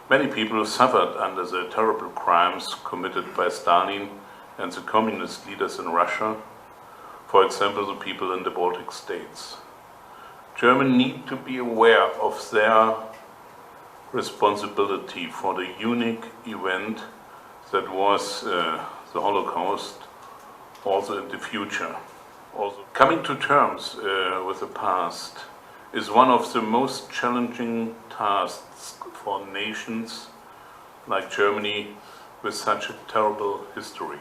Many people suffered under the terrible crimes committed by Stalin and the communist leaders in Russia, for example, the people in the Baltic states. Germans need to be aware of their responsibility for the unique event that was the Holocaust, also in the future. Also, coming to terms with the past is one of the most challenging tasks for nations like Germany with such a terrible history.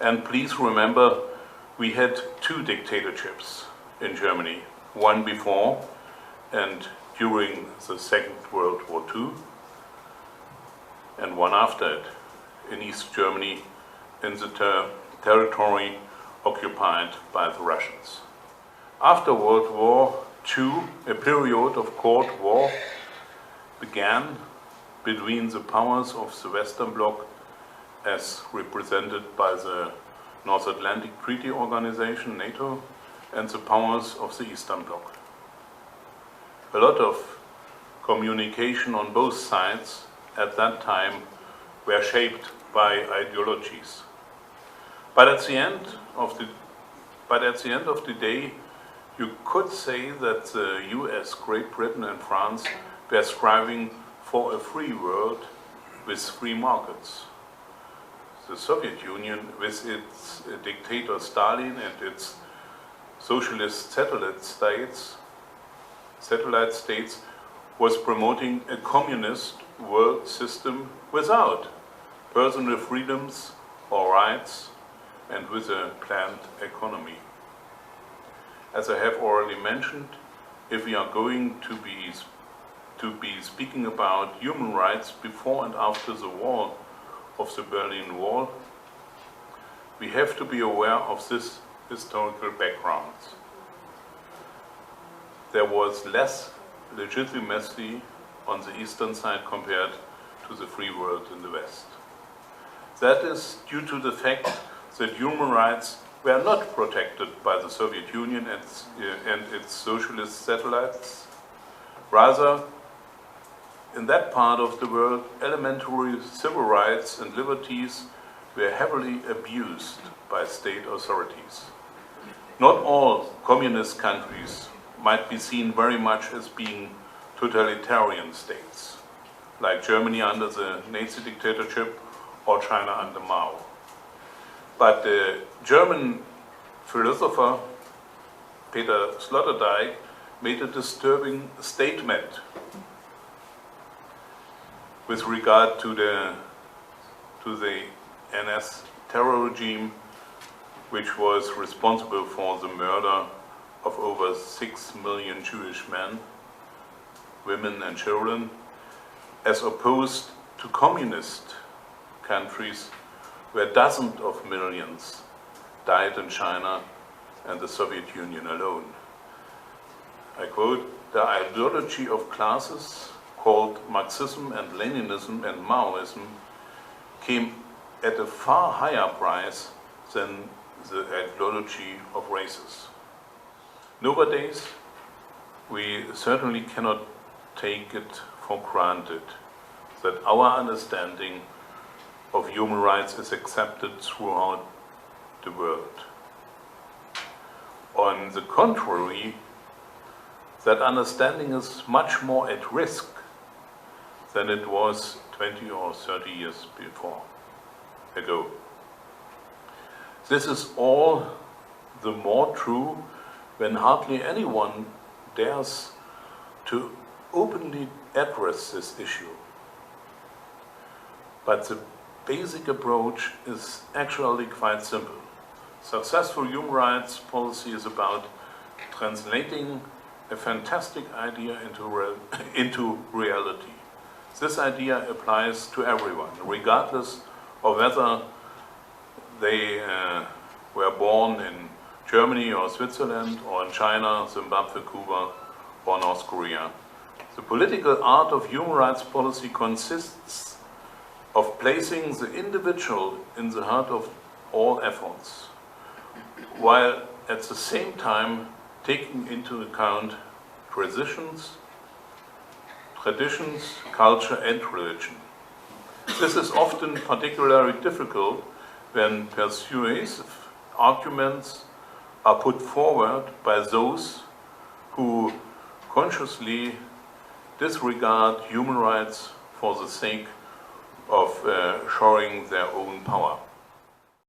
And please remember, we had two dictatorships in Germany, one before and during the Second World War II, and one after it in East Germany, in the territory occupied by the Russians. After World War II, a period of Cold War began between the powers of the Western Bloc, as represented by the North Atlantic Treaty Organization, NATO, and the powers of the Eastern Bloc. A lot of communication on both sides at that time were shaped by ideologies. But at the end of the day, you could say that the US, Great Britain and France were striving for a free world with free markets. The Soviet Union, with its dictator Stalin and its socialist satellite states, was promoting a communist world system without personal freedoms or rights and with a planned economy. As I have already mentioned, if we are going to be speaking about human rights before and after the wall of the Berlin Wall, we have to be aware of this historical background. There was less legitimacy on the eastern side compared to the free world in the West. That is due to the fact that human rights were not protected by the Soviet Union and its socialist satellites. Rather, in that part of the world, elementary civil rights and liberties were heavily abused by state authorities. Not all communist countries might be seen very much as being totalitarian states, like Germany under the Nazi dictatorship or China under Mao. But the German philosopher Peter Sloterdijk made a disturbing statement with regard to the NS terror regime, which was responsible for the murder of over 6 million Jewish men, women and children, as opposed to communist countries where dozens of millions died in China and the Soviet Union alone. I quote, "The ideology of classes called Marxism and Leninism and Maoism came at a far higher price than the ideology of races." Nowadays, we certainly cannot take it for granted that our understanding of human rights is accepted throughout the world. On the contrary, that understanding is much more at risk than it was 20 or 30 years ago. This is all the more true when hardly anyone dares to openly address this issue. But the basic approach is actually quite simple. Successful human rights policy is about translating a fantastic idea into reality. This idea applies to everyone, regardless of whether they were born in Germany or Switzerland, or in China, Zimbabwe, Cuba, or North Korea. The political art of human rights policy consists of placing the individual in the heart of all efforts, while at the same time taking into account traditions, culture and religion. This is often particularly difficult when persuasive arguments are put forward by those who consciously disregard human rights for the sake of showing their own power.